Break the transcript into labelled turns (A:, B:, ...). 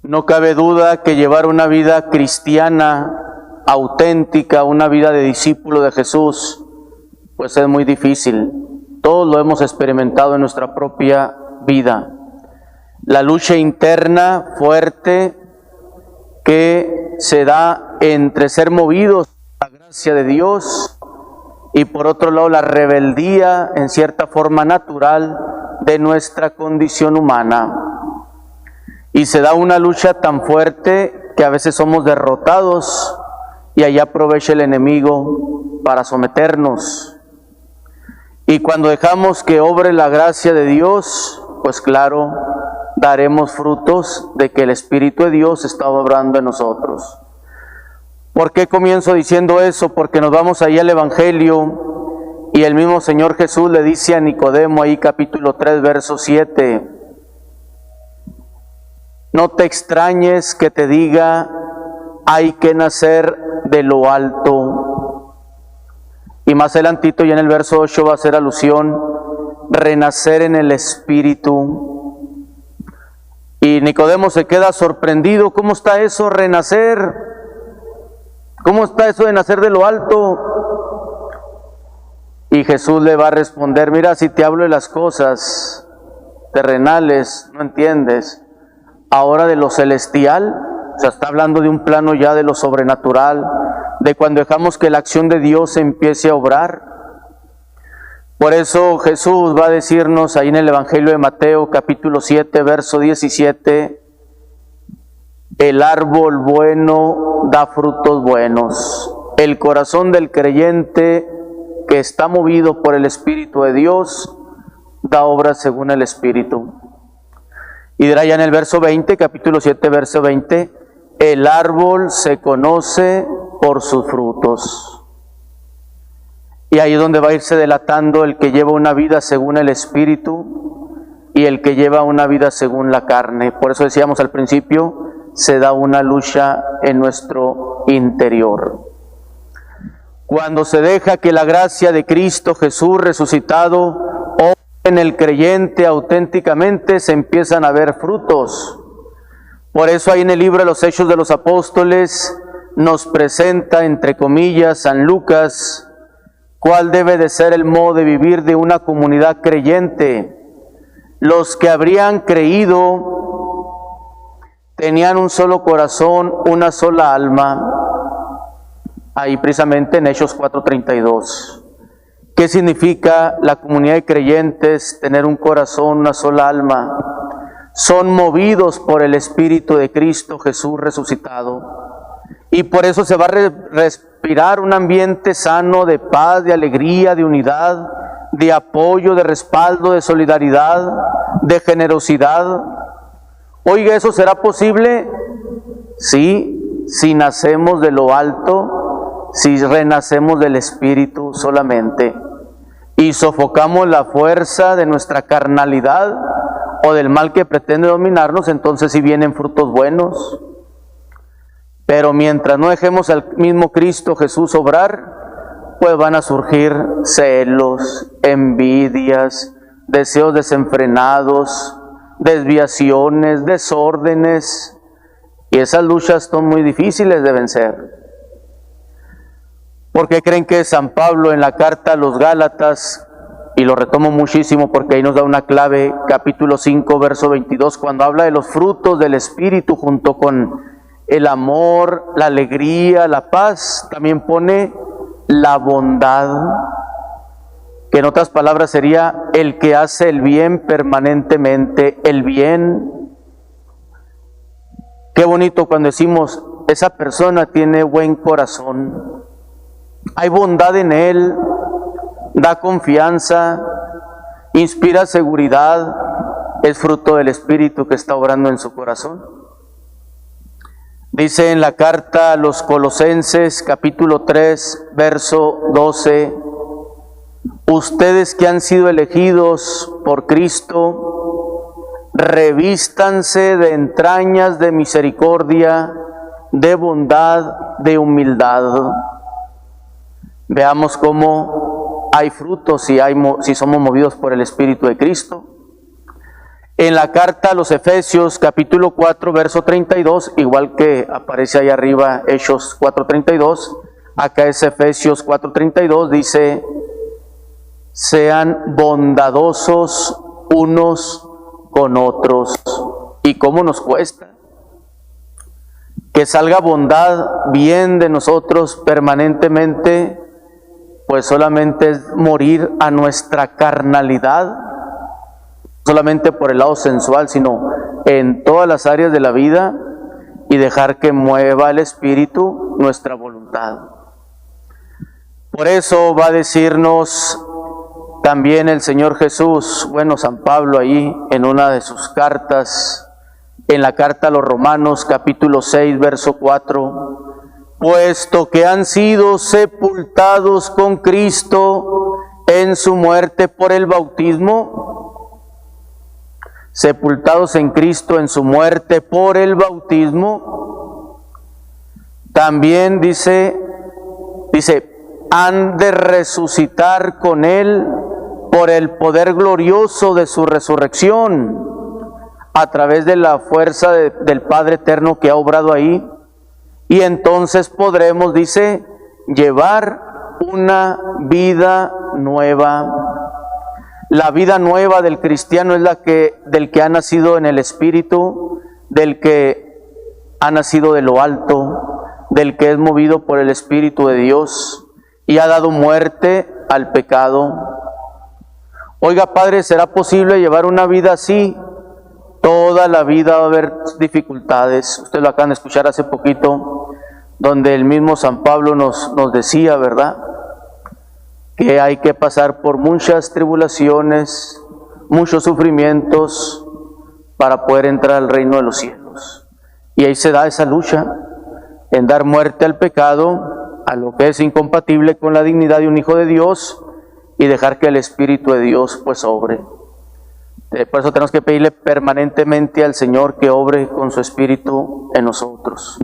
A: No cabe duda que llevar una vida cristiana auténtica, una vida de discípulo de Jesús, pues es muy difícil. Todos lo hemos experimentado en nuestra propia vida. La lucha interna fuerte que se da entre ser movidos por la gracia de Dios y por otro lado la rebeldía en cierta forma natural de nuestra condición humana. Y se da una lucha tan fuerte que a veces somos derrotados y allá aprovecha el enemigo para someternos. Y cuando dejamos que obre la gracia de Dios, pues claro, daremos frutos de que el Espíritu de Dios está obrando en nosotros. ¿Por qué comienzo diciendo eso? Porque nos vamos ahí al Evangelio y el mismo Señor Jesús le dice a Nicodemo, ahí capítulo 3, verso 7, no te extrañes que te diga, hay que nacer de lo alto. Y más adelantito, ya en el verso 8 va a hacer alusión, renacer en el Espíritu. Y Nicodemo se queda sorprendido, ¿cómo está eso, renacer? ¿Cómo está eso de nacer de lo alto? Y Jesús le va a responder, mira, si te hablo de las cosas terrenales, no entiendes. Ahora de lo celestial, o sea, está hablando de un plano ya de lo sobrenatural, de cuando dejamos que la acción de Dios empiece a obrar. Por eso Jesús va a decirnos ahí en el Evangelio de Mateo, capítulo 7, verso 17, el árbol bueno da frutos buenos. El corazón del creyente que está movido por el Espíritu de Dios da obras según el Espíritu. Y dirá ya en el verso 20, capítulo 7, verso 20, el árbol se conoce por sus frutos. Y ahí es donde va a irse delatando el que lleva una vida según el Espíritu y el que lleva una vida según la carne. Por eso decíamos al principio, se da una lucha en nuestro interior. Cuando se deja que la gracia de Cristo Jesús resucitado en el creyente auténticamente, se empiezan a ver frutos. Por eso ahí en el libro de los Hechos de los Apóstoles nos presenta, entre comillas, San Lucas, cuál debe de ser el modo de vivir de una comunidad creyente. Los que habrían creído tenían un solo corazón, una sola alma. Ahí precisamente en Hechos 4:32. ¿Qué significa la comunidad de creyentes? Tener un corazón, una sola alma. Son movidos por el Espíritu de Cristo Jesús resucitado. Y por eso se va a respirar un ambiente sano de paz, de alegría, de unidad, de apoyo, de respaldo, de solidaridad, de generosidad. Oiga, ¿eso será posible? Sí, si nacemos de lo alto, si renacemos del Espíritu solamente y sofocamos la fuerza de nuestra carnalidad o del mal que pretende dominarnos, entonces sí vienen frutos buenos. Pero mientras no dejemos al mismo Cristo Jesús obrar, pues van a surgir celos, envidias, deseos desenfrenados, desviaciones, desórdenes, y esas luchas son muy difíciles de vencer. ¿Por qué creen que San Pablo en la carta a los Gálatas, y lo retomo muchísimo porque ahí nos da una clave, capítulo 5, verso 22, cuando habla de los frutos del Espíritu junto con el amor, la alegría, la paz, también pone la bondad, que en otras palabras sería el que hace el bien permanentemente, el bien. Qué bonito cuando decimos, esa persona tiene buen corazón, hay bondad en él, da confianza, inspira seguridad, es fruto del Espíritu que está obrando en su corazón. Dice en la carta a los Colosenses, capítulo 3, verso 12, ustedes que han sido elegidos por Cristo, revístanse de entrañas de misericordia, de bondad, de humildad. Veamos cómo hay frutos si somos movidos por el Espíritu de Cristo. En la carta a los Efesios, capítulo 4, verso 32, igual que aparece ahí arriba Hechos 4:32, acá es Efesios 4:32, dice: sean bondadosos unos con otros. ¿Y cómo nos cuesta? Que salga bondad, bien de nosotros permanentemente, pues solamente es morir a nuestra carnalidad, solamente por el lado sensual, sino en todas las áreas de la vida, y dejar que mueva el Espíritu nuestra voluntad. Por eso va a decirnos también el Señor Jesús, bueno, San Pablo ahí en una de sus cartas, en la carta a los Romanos, capítulo 6, verso 4, puesto que han sido sepultados con Cristo en su muerte por el bautismo, sepultados en Cristo en su muerte por el bautismo, también dice, han de resucitar con Él por el poder glorioso de su resurrección, a través de la fuerza del Padre Eterno que ha obrado ahí, y entonces podremos, dice, llevar una vida nueva. La vida nueva del cristiano es del que ha nacido en el Espíritu, del que ha nacido de lo alto, del que es movido por el Espíritu de Dios y ha dado muerte al pecado. Oiga, Padre, ¿será posible llevar una vida así? Toda la vida va a haber dificultades. Ustedes lo acaban de escuchar hace poquito, donde el mismo San Pablo nos decía, ¿verdad?, que hay que pasar por muchas tribulaciones, muchos sufrimientos para poder entrar al reino de los cielos. Y ahí se da esa lucha en dar muerte al pecado, a lo que es incompatible con la dignidad de un hijo de Dios, y dejar que el Espíritu de Dios pues obre. Por eso tenemos que pedirle permanentemente al Señor que obre con su Espíritu en nosotros.